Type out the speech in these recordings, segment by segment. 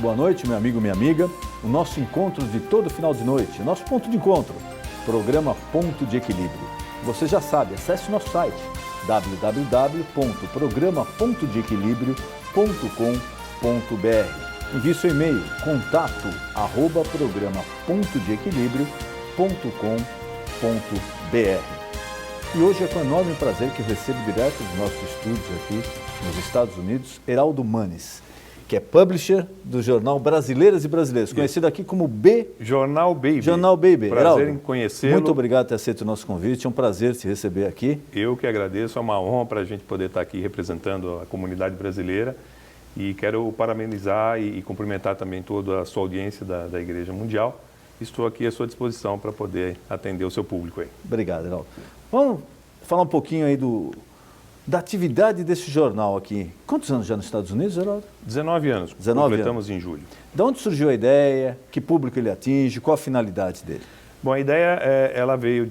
boa noite, meu amigo, minha amiga. O nosso encontro de todo final de noite, o nosso ponto de encontro, programa Ponto de Equilíbrio. Você já sabe, acesse nosso site www.programapontodeequilibrio.com.br. Envie seu e-mail, contato@programapontodeequilibrio.com.br. E hoje é com enorme prazer que eu recebo direto dos nossos estúdios aqui nos Estados Unidos, Heraldo Manes, que é publisher do jornal Brasileiras e Brasileiros, conhecido aqui como Jornal Baby. Jornal Baby. Prazer Heraldo, em conhecê-lo. muito obrigado por ter aceito o nosso convite, é um prazer te receber aqui. Eu que agradeço, é uma honra para a gente poder estar aqui representando a comunidade brasileira e quero parabenizar e cumprimentar também toda a sua audiência da Igreja Mundial. Estou aqui à sua disposição para poder atender o seu público aí. Obrigado, Heraldo. Vamos falar um pouquinho aí da atividade desse jornal aqui. Quantos anos já nos Estados Unidos, Heraldo? 19 anos, 19 completamos anos. em julho. De onde surgiu a ideia? Que público ele atinge? Qual a finalidade dele? Bom, a ideia ela veio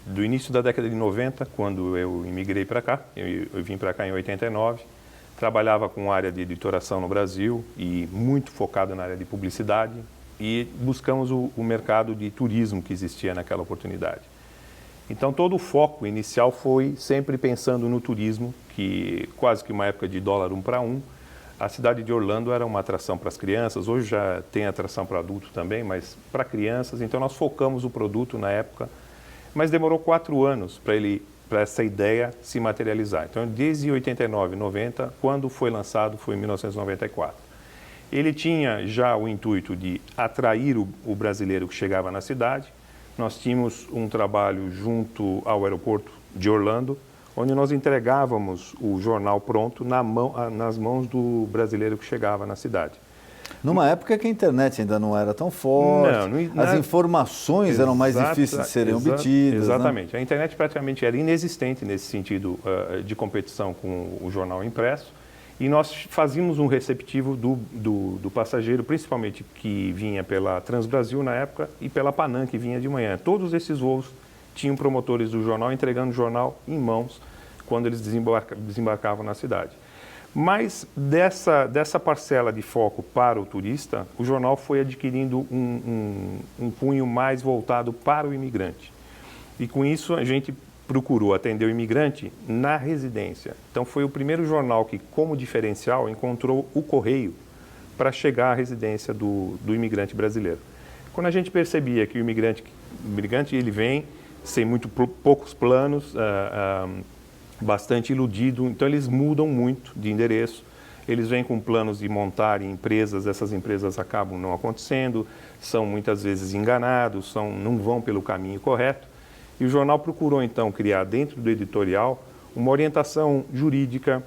do início da década de 90, quando eu imigrei para cá. Eu vim para cá em 89, trabalhava com área de editoração no Brasil e muito focado na área de publicidade e buscamos o mercado de turismo que existia naquela oportunidade. Então, todo o foco inicial foi sempre pensando no turismo, que quase que uma época de dólar 1 para 1. A cidade de Orlando era uma atração para as crianças, hoje já tem atração para adultos também, mas para crianças. Então, nós focamos o produto na época, mas demorou 4 anos para essa ideia se materializar. Então, desde 89, 90, quando foi lançado, foi em 1994. Ele tinha já o intuito de atrair o brasileiro que chegava na cidade. Nós tínhamos um trabalho junto ao aeroporto de Orlando, onde nós entregávamos o jornal pronto nas mãos do brasileiro que chegava na cidade. Numa época que a internet ainda não era tão forte, as informações eram mais difíceis de serem obtidas. Exatamente. Né? A internet praticamente era inexistente nesse sentido de competição com o jornal impresso. E nós fazíamos um receptivo do passageiro, principalmente que vinha pela Transbrasil na época e pela Panam, que vinha de manhã. Todos esses voos tinham promotores do jornal entregando o jornal em mãos quando eles desembarcavam na cidade. Mas dessa parcela de foco para o turista, o jornal foi adquirindo um cunho mais voltado para o imigrante. E com isso a gente procurou atender o imigrante na residência. Então foi o primeiro jornal que, como diferencial, encontrou o correio para chegar à residência do imigrante brasileiro. Quando a gente percebia que o imigrante ele vem sem poucos planos, bastante iludido, então eles mudam muito de endereço, eles vêm com planos de montar empresas, essas empresas acabam não acontecendo, são muitas vezes enganados, não vão pelo caminho correto. E o jornal procurou, então, criar dentro do editorial uma orientação jurídica,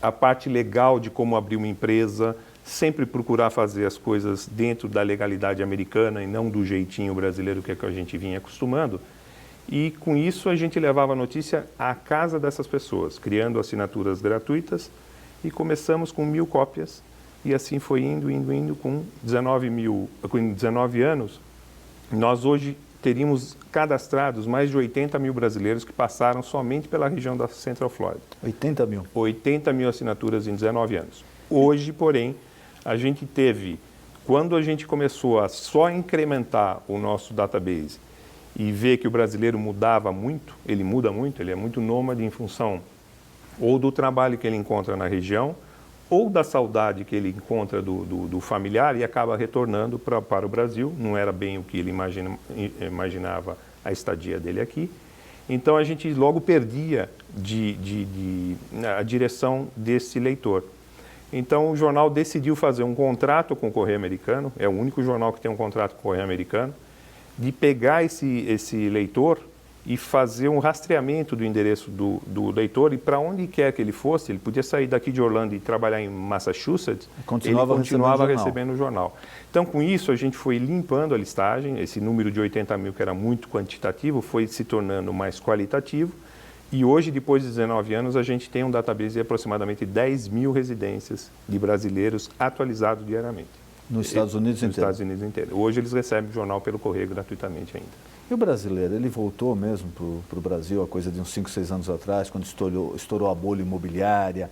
a parte legal de como abrir uma empresa, sempre procurar fazer as coisas dentro da legalidade americana e não do jeitinho brasileiro que é que a gente vinha acostumando. E, com isso, a gente levava a notícia à casa dessas pessoas, criando assinaturas gratuitas e começamos com 1.000 cópias e assim foi indo, com 19 anos. Nós hoje teríamos cadastrados mais de 80 mil brasileiros que passaram somente pela região da Central Florida. 80 mil? 80 mil assinaturas em 19 anos. Hoje, porém, a gente teve, quando a gente começou a só incrementar o nosso database e ver que o brasileiro mudava muito, ele muda muito, ele é muito nômade em função ou do trabalho que ele encontra na região, ou da saudade que ele encontra do familiar e acaba retornando para o Brasil. Não era bem o que ele imaginava a estadia dele aqui. Então, a gente logo perdia a direção desse leitor. Então, o jornal decidiu fazer um contrato com o Correio Americano, é o único jornal que tem um contrato com o Correio Americano, de pegar esse leitor e fazer um rastreamento do endereço do leitor e para onde quer que ele fosse, ele podia sair daqui de Orlando e trabalhar em Massachusetts, ele continuava recebendo o jornal. Então, com isso, a gente foi limpando a listagem, esse número de 80 mil, que era muito quantitativo, foi se tornando mais qualitativo e hoje, depois de 19 anos, a gente tem um database de aproximadamente 10 mil residências de brasileiros atualizados diariamente. Nos Estados Unidos inteiro? Nos Estados Unidos inteiro. Hoje eles recebem o jornal pelo correio gratuitamente ainda. E o brasileiro, ele voltou mesmo para o Brasil, a coisa de uns 5, 6 anos atrás, quando estourou a bolha imobiliária,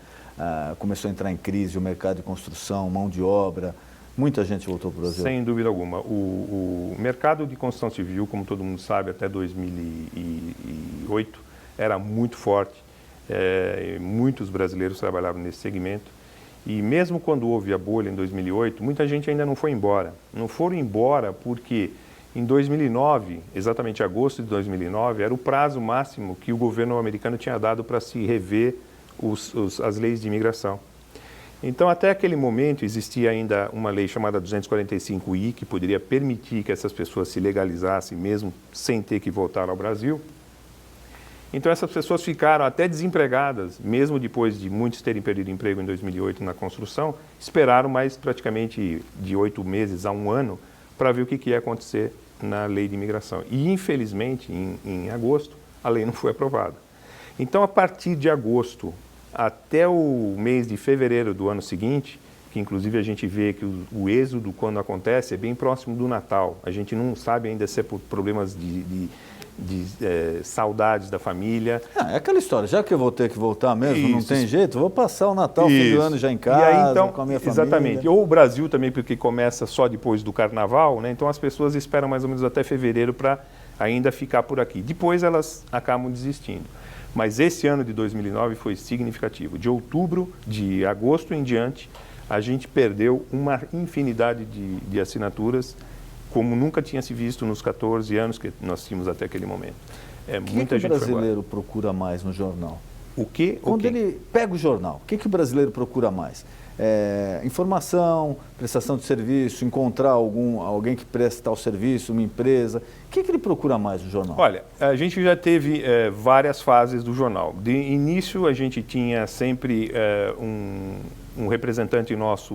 começou a entrar em crise o mercado de construção, mão de obra. Muita gente voltou para o Brasil. Sem dúvida alguma. O mercado de construção civil, como todo mundo sabe, até 2008, era muito forte. Muitos brasileiros trabalhavam nesse segmento. E mesmo quando houve a bolha em 2008, muita gente ainda não foi embora. Não foram embora porque em 2009, exatamente em agosto de 2009, era o prazo máximo que o governo americano tinha dado para se rever as leis de imigração. Então, até aquele momento, existia ainda uma lei chamada 245I, que poderia permitir que essas pessoas se legalizassem mesmo sem ter que voltar ao Brasil. Então, essas pessoas ficaram até desempregadas, mesmo depois de muitos terem perdido emprego em 2008 na construção, esperaram mais praticamente de 8 meses a 1 ano para ver o que ia acontecer na lei de imigração. E, infelizmente, em agosto, a lei não foi aprovada. Então, a partir de agosto até o mês de fevereiro do ano seguinte, que inclusive a gente vê que o êxodo, quando acontece, é bem próximo do Natal. A gente não sabe ainda se é por problemas de saudades da família. É aquela história, já que eu vou ter que voltar mesmo, Isso. não tem jeito, vou passar o Natal, o fim do ano já em casa, e aí, então, com a minha família. Exatamente. Ou o Brasil também, porque começa só depois do Carnaval, né? Então as pessoas esperam mais ou menos até fevereiro para ainda ficar por aqui. Depois elas acabam desistindo. Mas esse ano de 2009 foi significativo. De agosto em diante, a gente perdeu uma infinidade de assinaturas, como nunca tinha se visto nos 14 anos que nós tínhamos até aquele momento. Muita gente. O que o brasileiro procura mais no jornal? O quê? Quando ele pega o jornal, o que o brasileiro procura mais? Informação, prestação de serviço, encontrar alguém que presta tal serviço, uma empresa. O que ele procura mais no jornal? Olha, a gente já teve várias fases do jornal. De início, a gente tinha sempre um representante nosso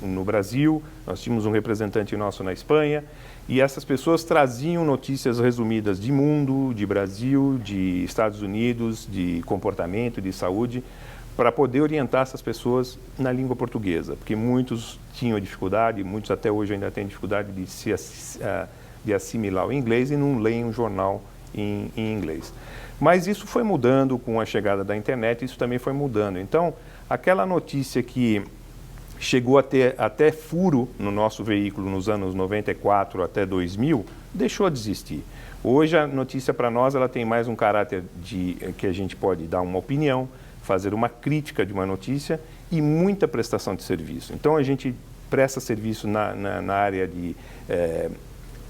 no Brasil, nós tínhamos um representante nosso na Espanha, e essas pessoas traziam notícias resumidas de mundo, de Brasil, de Estados Unidos, de comportamento, de saúde, para poder orientar essas pessoas na língua portuguesa, porque muitos tinham dificuldade, muitos até hoje ainda têm dificuldade de assimilar o inglês e não leem um jornal em inglês. Mas isso foi mudando com a chegada da internet, isso também foi mudando. Então, aquela notícia que chegou a ter até furo no nosso veículo nos anos 94 até 2000, deixou de existir. Hoje a notícia para nós ela tem mais um caráter de que a gente pode dar uma opinião, fazer uma crítica de uma notícia e muita prestação de serviço. Então a gente presta serviço na área de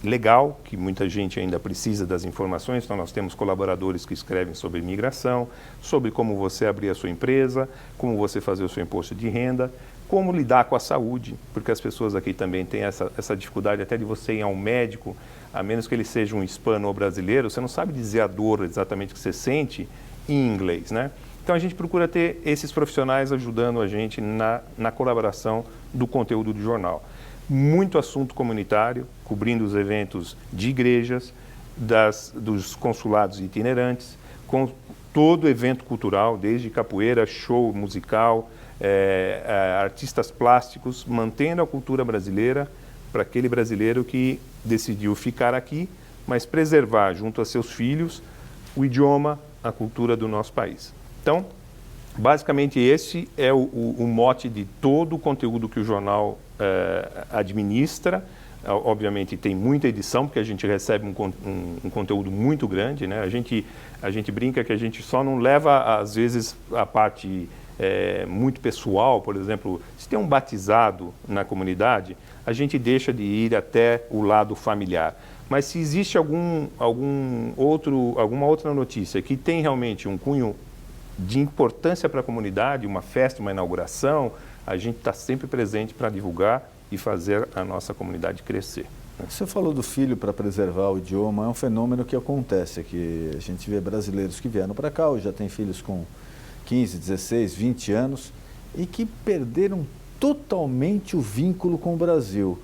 legal, que muita gente ainda precisa das informações, então nós temos colaboradores que escrevem sobre imigração, sobre como você abrir a sua empresa, como você fazer o seu imposto de renda, como lidar com a saúde, porque as pessoas aqui também têm essa dificuldade até de você ir ao médico, a menos que ele seja um hispano ou brasileiro, você não sabe dizer a dor exatamente que você sente em inglês, né? Então a gente procura ter esses profissionais ajudando a gente na colaboração do conteúdo do jornal. Muito assunto comunitário, cobrindo os eventos de igrejas, dos consulados itinerantes, com todo evento cultural, desde capoeira, show musical, artistas plásticos, mantendo a cultura brasileira para aquele brasileiro que decidiu ficar aqui, mas preservar junto a seus filhos o idioma, a cultura do nosso país. Então, basicamente esse é o mote de todo o conteúdo que o jornal administra. Obviamente tem muita edição, porque a gente recebe um conteúdo muito grande, né? A gente brinca que a gente só não leva, às vezes, a parte muito pessoal. Por exemplo, se tem um batizado na comunidade, a gente deixa de ir até o lado familiar. Mas se existe alguma outra notícia que tem realmente um cunho de importância para a comunidade, uma festa, uma inauguração, a gente está sempre presente para divulgar e fazer a nossa comunidade crescer. Você falou do filho para preservar o idioma, é um fenômeno que acontece aqui. A gente vê brasileiros que vieram para cá, hoje já tem filhos com 15, 16, 20 anos e que perderam totalmente o vínculo com o Brasil.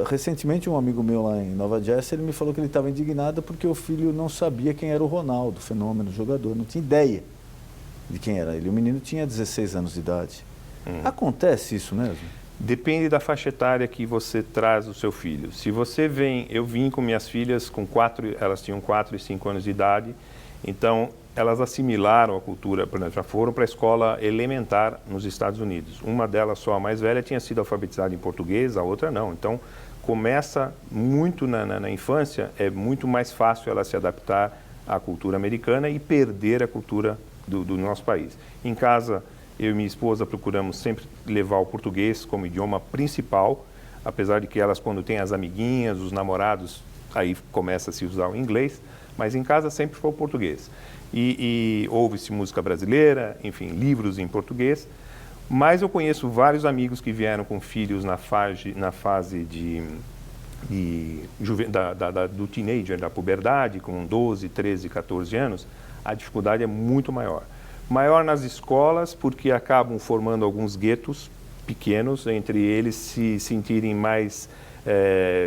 Recentemente, um amigo meu lá em Nova Jersey, ele me falou que ele estava indignado porque o filho não sabia quem era o Ronaldo, fenômeno, jogador, não tinha ideia de quem era ele. O menino tinha 16 anos de idade. Acontece isso mesmo? Depende da faixa etária que você traz o seu filho. Se você vem, eu vim com minhas filhas com elas tinham 4 e 5 anos de idade, Então, elas assimilaram a cultura, por exemplo, já foram para a escola elementar nos Estados Unidos. Uma delas, só a mais velha, tinha sido alfabetizada em português, a outra não. Então, começa muito na infância, é muito mais fácil ela se adaptar à cultura americana e perder a cultura do nosso país. Em casa, eu e minha esposa procuramos sempre levar o português como idioma principal, apesar de que elas, quando têm as amiguinhas, os namorados, aí começa a se usar o inglês, mas em casa sempre foi o português. E ouve-se música brasileira, enfim, livros em português. Mas eu conheço vários amigos que vieram com filhos na fase do teenager, da puberdade, com 12, 13, 14 anos, a dificuldade é muito maior. Maior nas escolas, porque acabam formando alguns guetos pequenos, entre eles se sentirem mais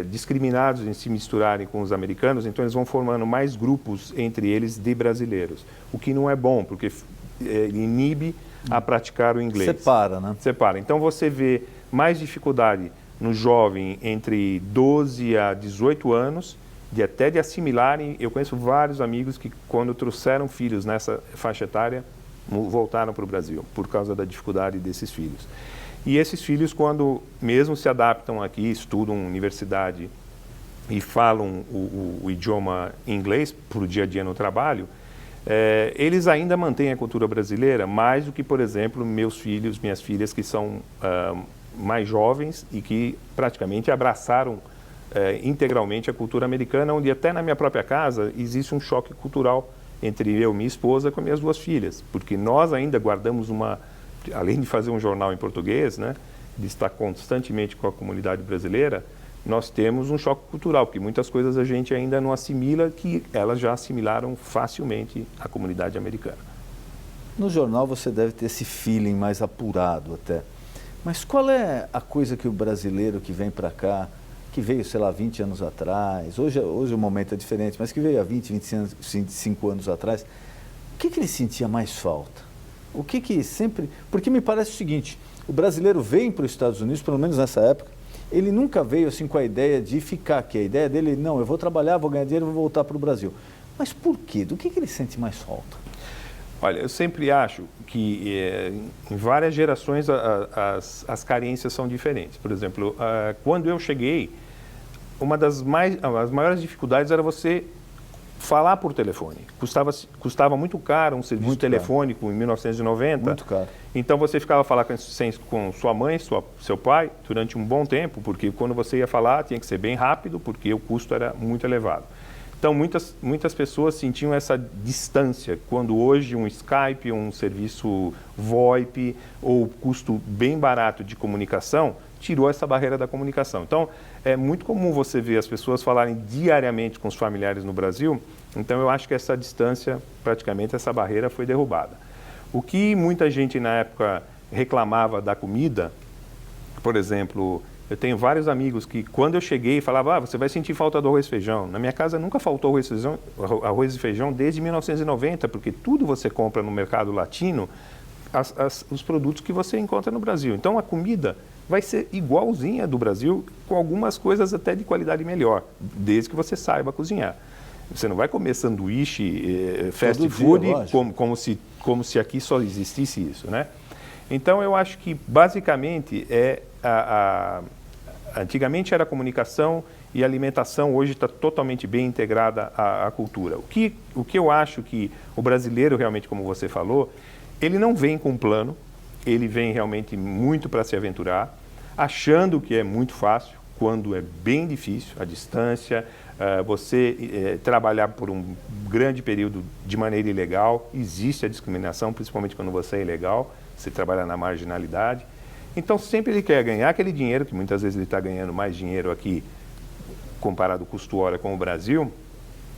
discriminados em se misturarem com os americanos, então eles vão formando mais grupos entre eles de brasileiros, o que não é bom, porque inibe a praticar o inglês. Separa, né? Separa. Então você vê mais dificuldade no jovem entre 12 a 18 anos, até de assimilarem. Eu conheço vários amigos que, quando trouxeram filhos nessa faixa etária, voltaram para o Brasil, por causa da dificuldade desses filhos. E esses filhos, quando mesmo se adaptam aqui, estudam universidade e falam o idioma inglês para o dia a dia no trabalho, eles ainda mantêm a cultura brasileira mais do que, por exemplo, meus filhos, minhas filhas, que são mais jovens e que praticamente abraçaram integralmente a cultura americana, onde até na minha própria casa existe um choque cultural entre eu e minha esposa com minhas duas filhas, porque nós ainda guardamos além de fazer um jornal em português, né, de estar constantemente com a comunidade brasileira, nós temos um choque cultural, porque muitas coisas a gente ainda não assimila, que elas já assimilaram facilmente a comunidade americana. No jornal você deve ter esse feeling mais apurado até. Mas qual é a coisa que o brasileiro que vem para cá, que veio, sei lá, 20 anos atrás, hoje o momento é diferente, mas que veio há 20, 25 anos atrás, o que ele sentia mais falta? O que sempre... Porque me parece o seguinte, o brasileiro vem para os Estados Unidos, pelo menos nessa época, ele nunca veio assim com a ideia de ficar aqui. A ideia dele, não, eu vou trabalhar, vou ganhar dinheiro, vou voltar para o Brasil. Mas por quê? Do que ele sente mais falta? Olha, eu sempre acho que em várias gerações as carências são diferentes. Por exemplo, quando eu cheguei, as maiores dificuldades era você falar por telefone. Custava muito caro um serviço muito telefônico caro. Em 1990. Muito caro. Então você ficava falando com sua mãe, seu pai, durante um bom tempo, porque quando você ia falar tinha que ser bem rápido, porque o custo era muito elevado. Então muitas pessoas sentiam essa distância, quando hoje um Skype, um serviço VoIP ou custo bem barato de comunicação tirou essa barreira da comunicação. Então, é muito comum você ver as pessoas falarem diariamente com os familiares no Brasil, então eu acho que essa distância, praticamente essa barreira foi derrubada. O que muita gente na época reclamava da comida, por exemplo, eu tenho vários amigos que quando eu cheguei falavam, você vai sentir falta do arroz e feijão. Na minha casa nunca faltou arroz e feijão desde 1990, porque tudo você compra no mercado latino, os produtos que você encontra no Brasil. Então a comida vai ser igualzinha do Brasil, com algumas coisas até de qualidade melhor, desde que você saiba cozinhar. Você não vai comer sanduíche, fast food, como se aqui só existisse isso, né? Então eu acho que basicamente antigamente era a comunicação e a alimentação, hoje está totalmente bem integrada à cultura. O que eu acho que o brasileiro realmente, como você falou, ele não vem com um plano, ele vem realmente muito para se aventurar, achando que é muito fácil, quando é bem difícil, a distância, você trabalhar por um grande período de maneira ilegal, existe a discriminação, principalmente quando você é ilegal, você trabalha na marginalidade. Então, sempre ele quer ganhar aquele dinheiro, que muitas vezes ele está ganhando mais dinheiro aqui, comparado custo-hora com o Brasil,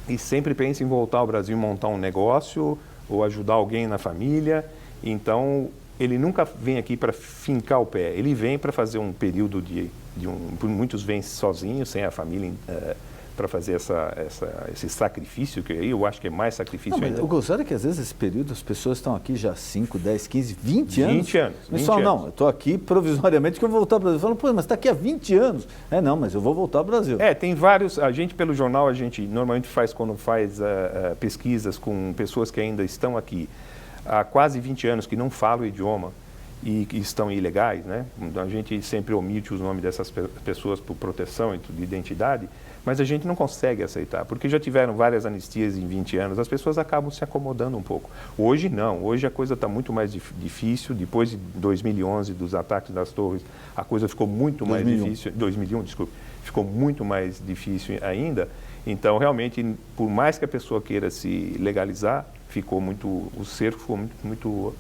e sempre pensa em voltar ao Brasil e montar um negócio, ou ajudar alguém na família. Então, ele nunca vem aqui para fincar o pé, ele vem para fazer um período muitos vêm sozinhos, sem a família fazer esse sacrifício, que aí eu acho que é mais sacrifício ainda. O gozado é que às vezes esse período as pessoas estão aqui já 5, 10, 15, 20 anos. 20 anos. Mas falam, não, eu estou aqui provisoriamente que eu vou voltar ao Brasil. Falam, pô, mas está aqui há 20 anos. Não, mas eu vou voltar ao Brasil. Tem vários, a gente pelo jornal, a gente normalmente faz quando faz pesquisas com pessoas que ainda estão aqui há quase 20 anos, que não falam o idioma e que estão ilegais, né? Então, a gente sempre omite os nomes dessas pessoas por proteção de identidade, mas a gente não consegue aceitar, porque já tiveram várias anistias em 20 anos, as pessoas acabam se acomodando um pouco. Hoje não, hoje a coisa está muito mais difícil, depois de 2011, dos ataques das torres, a coisa ficou muito mais difícil, 2001, desculpe, ficou muito mais difícil ainda, então realmente, por mais que a pessoa queira se legalizar, o cerco ficou muito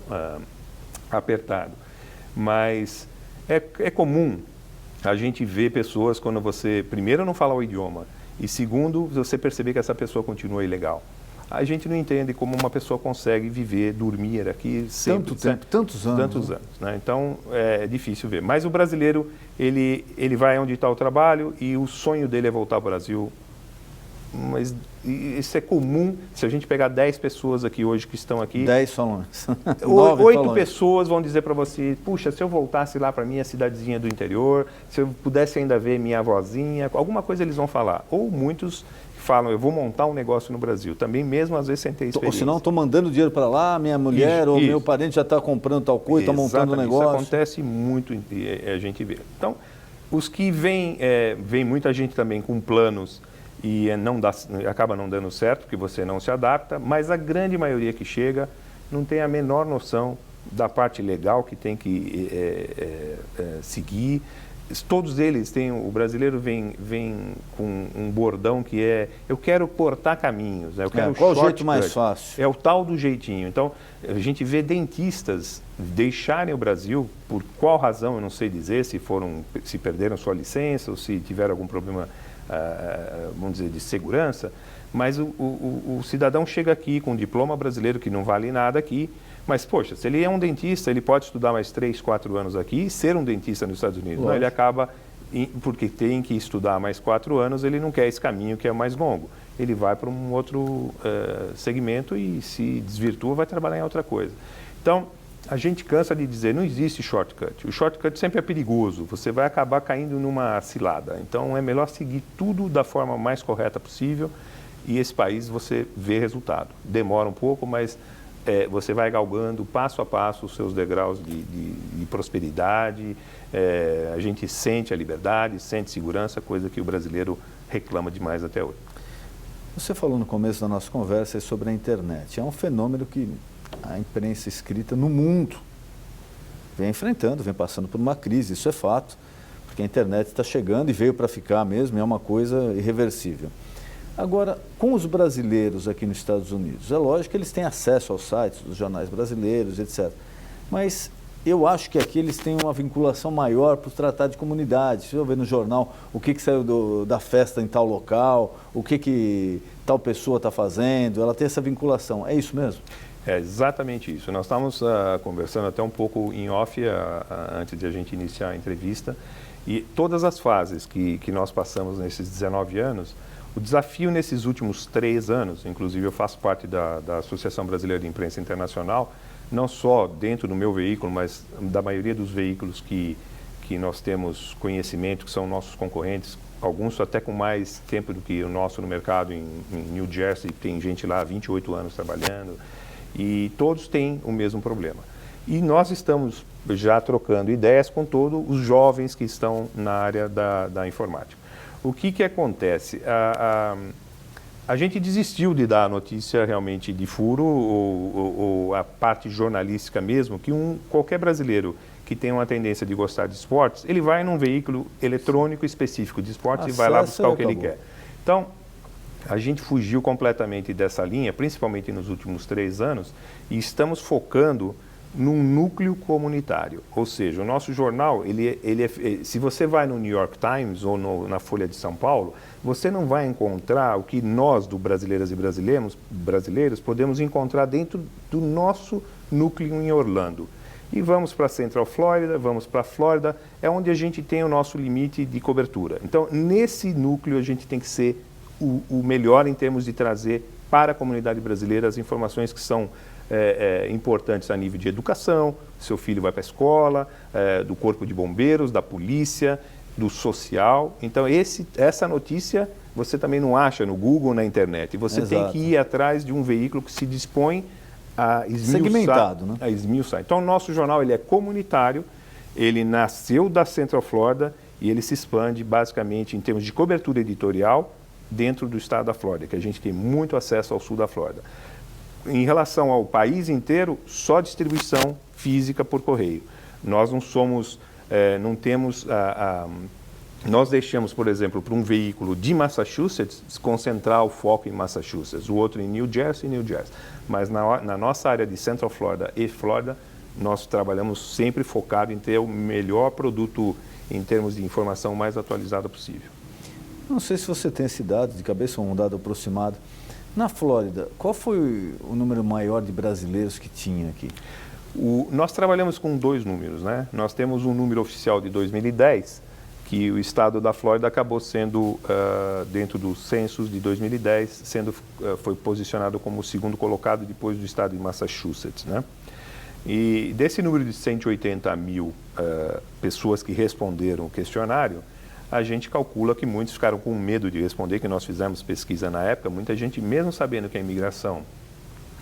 apertado. Mas é comum a gente ver pessoas quando você, primeiro, não fala o idioma e, segundo, você perceber que essa pessoa continua ilegal. A gente não entende como uma pessoa consegue viver, dormir aqui sempre. Tanto tempo, tantos anos. Tantos anos, né? Então, é difícil ver. Mas o brasileiro, ele vai onde está o trabalho e o sonho dele é voltar ao Brasil. Mas isso é comum, se a gente pegar 10 pessoas aqui hoje que estão aqui... 10 falões. 8 pessoas vão dizer para você, puxa, se eu voltasse lá para minha cidadezinha do interior, se eu pudesse ainda ver minha avózinha, alguma coisa eles vão falar. Ou muitos falam, eu vou montar um negócio no Brasil, também mesmo às vezes sem ter experiência. Ou senão estou mandando dinheiro para lá, minha mulher ou meu parente já está comprando tal coisa, está montando um negócio. Isso acontece muito, a gente vê. Então, os que vem muita gente também com planos e acaba não dando certo, porque você não se adapta, mas a grande maioria que chega não tem a menor noção da parte legal que tem que seguir. Todos eles têm, o brasileiro vem com um bordão que é, eu quero cortar caminhos, né? Eu quero qual o jeito mais fácil? É o tal do jeitinho. Então, a gente vê dentistas deixarem o Brasil, por qual razão, eu não sei dizer, se perderam sua licença ou se tiveram algum problema, vamos dizer, de segurança, mas o cidadão chega aqui com um diploma brasileiro que não vale nada aqui, mas, poxa, se ele é um dentista, ele pode estudar mais 3, 4 anos aqui e ser um dentista nos Estados Unidos. Não, ele acaba, porque tem que estudar mais 4 anos, ele não quer esse caminho que é mais longo. Ele vai para um outro segmento e se desvirtua, vai trabalhar em outra coisa. Então, a gente cansa de dizer, não existe shortcut. O shortcut sempre é perigoso, você vai acabar caindo numa cilada. Então, é melhor seguir tudo da forma mais correta possível e esse país você vê resultado. Demora um pouco, mas você vai galgando passo a passo os seus degraus de prosperidade, a gente sente a liberdade, sente segurança, coisa que o brasileiro reclama demais até hoje. Você falou no começo da nossa conversa sobre a internet. É um fenômeno que a imprensa escrita no mundo vem enfrentando, vem passando por uma crise, isso é fato, porque a internet está chegando e veio para ficar mesmo, é uma coisa irreversível. Agora, com os brasileiros aqui nos Estados Unidos, é lógico que eles têm acesso aos sites dos jornais brasileiros, etc. Mas eu acho que aqui eles têm uma vinculação maior para tratar de comunidade. Se eu ver no jornal o que saiu da festa em tal local, o que tal pessoa está fazendo, ela tem essa vinculação. É isso mesmo? É exatamente isso. Nós estávamos conversando até um pouco em off antes de a gente iniciar a entrevista e todas as fases que nós passamos nesses 19 anos, o desafio nesses últimos 3 anos, inclusive eu faço parte da Associação Brasileira de Imprensa Internacional, não só dentro do meu veículo, mas da maioria dos veículos que nós temos conhecimento, que são nossos concorrentes, alguns até com mais tempo do que o nosso no mercado em New Jersey, tem gente lá há 28 anos trabalhando, e todos têm o mesmo problema. E nós estamos já trocando ideias com todos os jovens que estão na área da informática. O que acontece? A gente desistiu de dar a notícia realmente de furo ou a parte jornalística mesmo, que qualquer brasileiro que tem uma tendência de gostar de esportes, ele vai num veículo eletrônico específico de esportes e vai lá buscar o que ele quer. Então, a gente fugiu completamente dessa linha, principalmente nos últimos 3 anos, e estamos focando num núcleo comunitário. Ou seja, o nosso jornal, se você vai no New York Times ou na Folha de São Paulo, você não vai encontrar o que nós, do Brasileiras e Brasileiros, podemos encontrar dentro do nosso núcleo em Orlando. E vamos para Central Florida, vamos para a Flórida, é onde a gente tem o nosso limite de cobertura. Então, nesse núcleo, a gente tem que ser o melhor em termos de trazer para a comunidade brasileira as informações que são importantes a nível de educação, seu filho vai para a escola, do corpo de bombeiros, da polícia, do social. Então, essa notícia você também não acha no Google, na internet. Você tem que ir atrás de um veículo que se dispõe a esmiuçar. Segmentado, né? A esmiuçar. Então, o nosso jornal ele é comunitário, ele nasceu da Central Florida e ele se expande basicamente em termos de cobertura editorial dentro do estado da Flórida, que a gente tem muito acesso ao sul da Flórida. Em relação ao país inteiro, só distribuição física por correio. Nós não somos, não temos nós deixamos, por exemplo, para um veículo de Massachusetts concentrar o foco em Massachusetts, o outro em New Jersey. Mas na nossa área de Central Florida e Florida, nós trabalhamos sempre focado em ter o melhor produto em termos de informação mais atualizada possível. Não sei se você tem esse dado de cabeça ou um dado aproximado. Na Flórida, qual foi o número maior de brasileiros que tinha aqui? Nós trabalhamos com 2 números, né? Nós temos um número oficial de 2010, que o estado da Flórida acabou sendo, dentro dos censos de 2010, foi posicionado como o segundo colocado depois do estado de Massachusetts, né? E desse número de 180 mil pessoas que responderam o questionário, a gente calcula que muitos ficaram com medo de responder, que nós fizemos pesquisa na época, muita gente, mesmo sabendo que a imigração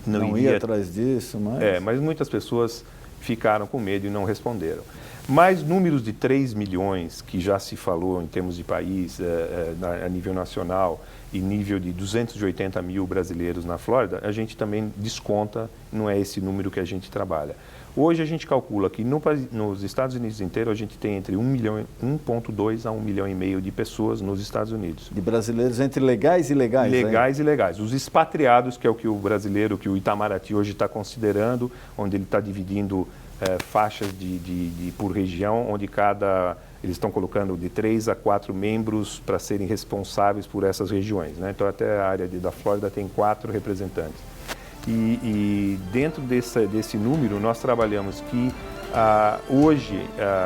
não ia atrás disso, mas muitas pessoas ficaram com medo e não responderam. Mas números de 3 milhões, que já se falou em termos de país, a nível nacional, e nível de 280 mil brasileiros na Flórida, a gente também desconta, não é esse número que a gente trabalha. Hoje a gente calcula que nos Estados Unidos inteiro a gente tem entre 1,2 a 1,5 milhão de pessoas nos Estados Unidos. De brasileiros entre legais e ilegais? Legais e legais. Os expatriados, que é o que o brasileiro, que o Itamaraty hoje está considerando, onde ele está dividindo faixas por região, onde eles estão colocando de 3 a 4 membros para serem responsáveis por essas regiões, né? Então até a área da Flórida tem 4 representantes. E dentro desse número, nós trabalhamos que hoje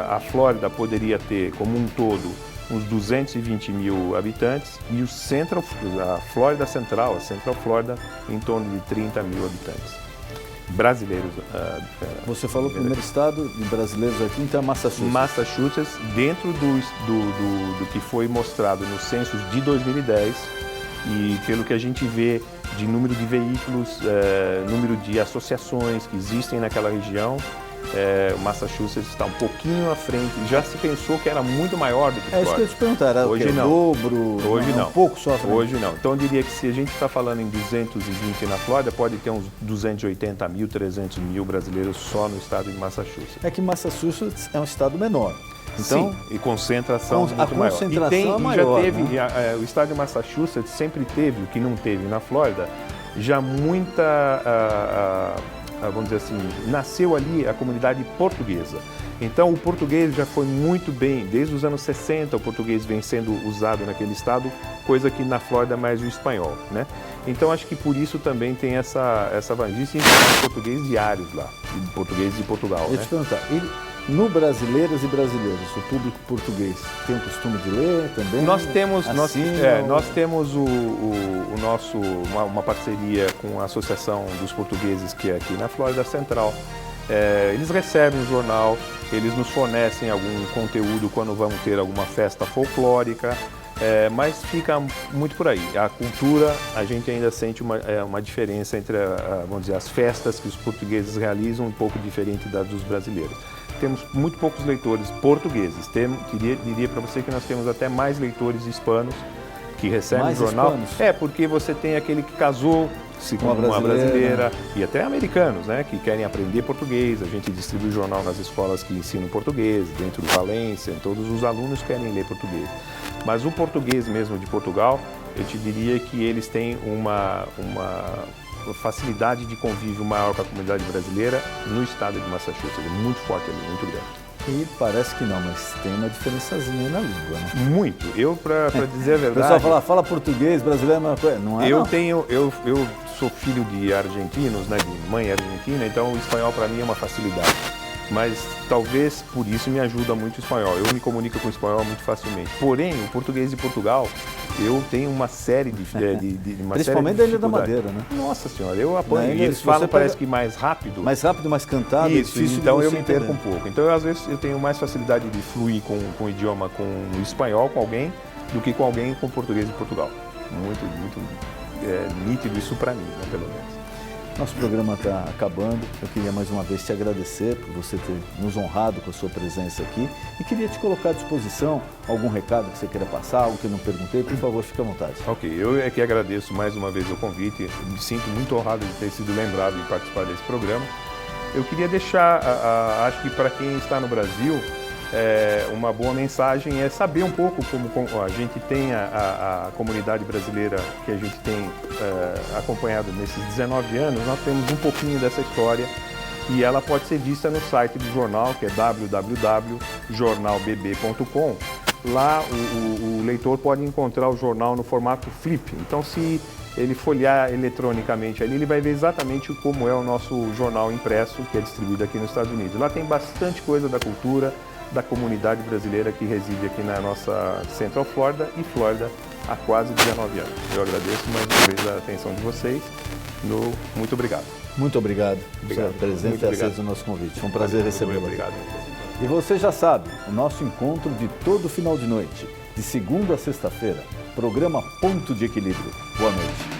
a Flórida poderia ter, como um todo, uns 220 mil habitantes e a Flórida Central, a Central Flórida, em torno de 30 mil habitantes. Brasileiros. Você falou o primeiro estado de brasileiros aqui, então é Massachusetts. Massachusetts, dentro do que foi mostrado nos censos de 2010 e pelo que a gente vê de número de veículos, número de associações que existem naquela região, o Massachusetts está um pouquinho à frente. Já se pensou que era muito maior do que Flórida. É isso que eu ia te perguntar, era hoje o dobro? Hoje não. Um pouco só à frente. Hoje não. Então eu diria que se a gente está falando em 220 na Flórida, pode ter uns 280 mil, 300 mil brasileiros só no estado de Massachusetts. É que Massachusetts é um estado menor. Então, sim, e concentração muito maior. A concentração é maior. Já teve, o estado de Massachusetts sempre teve, o que não teve na Flórida, já muita, vamos dizer assim, nasceu ali a comunidade portuguesa. Então o português já foi muito bem, desde os anos 60 o português vem sendo usado naquele estado, coisa que na Flórida é mais o espanhol, né? Então acho que por isso também tem essa vantagem em português diários lá, português de Portugal. Deixa eu te perguntar, no Brasileiras e Brasileiros, o público português tem o costume de ler também? Nós temos uma parceria com a Associação dos Portugueses, que é aqui na Flórida Central. Eles recebem o jornal, eles nos fornecem algum conteúdo quando vamos ter alguma festa folclórica, mas fica muito por aí. A cultura, a gente ainda sente uma diferença entre, vamos dizer, as festas que os portugueses realizam, um pouco diferente das dos brasileiros. Temos muito poucos leitores portugueses. Diria para você que nós temos até mais leitores hispanos que recebem o jornal. Hispanos? Porque você tem aquele que casou-se com uma brasileira e até americanos, né, que querem aprender português. A gente distribui o jornal nas escolas que ensinam português, dentro do Valência, todos os alunos querem ler português. Mas o português mesmo de Portugal, eu te diria que eles têm uma facilidade de convívio maior com a comunidade brasileira no estado de Massachusetts, muito forte ali, muito grande. E parece que não, mas tem uma diferençazinha aí na língua, né? Muito. Eu, para dizer a verdade... O pessoal fala português, brasileiro é uma coisa, não é? Eu sou filho de argentinos, né, de mãe argentina, então o espanhol para mim é uma facilidade. mas talvez por isso me ajuda muito o espanhol. Eu me comunico com o espanhol muito facilmente. Porém, o português de Portugal, eu tenho uma série de principalmente da Ilha da Madeira, né? Nossa Senhora, eu apanho. Ilha, eles falam, parece que mais rápido. Mais rápido, mais cantado, isso, é difícil então de eu você me perco entender. um pouco. Então, às vezes, eu tenho mais facilidade de fluir com o idioma, com o espanhol, com alguém, do que com alguém com português de Portugal. Muito nítido isso para mim, né, pelo menos. Nosso programa está acabando. Eu queria mais uma vez te agradecer por você ter nos honrado com a sua presença aqui e queria te colocar à disposição algum recado que você queira passar, algo que eu não perguntei, por favor, fique à vontade. Ok, eu é que agradeço mais uma vez o convite, me sinto muito honrado de ter sido lembrado de participar desse programa. Eu queria deixar, acho que para quem está no Brasil, uma boa mensagem é saber um pouco como a gente tem a comunidade brasileira que a gente tem acompanhado nesses 19 anos, nós temos um pouquinho dessa história e ela pode ser vista no site do jornal, que é www.jornalbb.com. Lá o leitor pode encontrar o jornal no formato flip, então se ele folhear eletronicamente ali, ele vai ver exatamente como é o nosso jornal impresso, que é distribuído aqui nos Estados Unidos. Lá tem bastante coisa da cultura, da comunidade brasileira que reside aqui na nossa Central Florida e Flórida há quase 19 anos. Eu agradeço mais uma vez a atenção de vocês. Muito obrigado. Muito obrigado por sua presença e aceito o nosso convite. Foi um prazer recebê-lo. Obrigado. E você já sabe, o nosso encontro de todo final de noite, de segunda a sexta-feira, programa Ponto de Equilíbrio. Boa noite.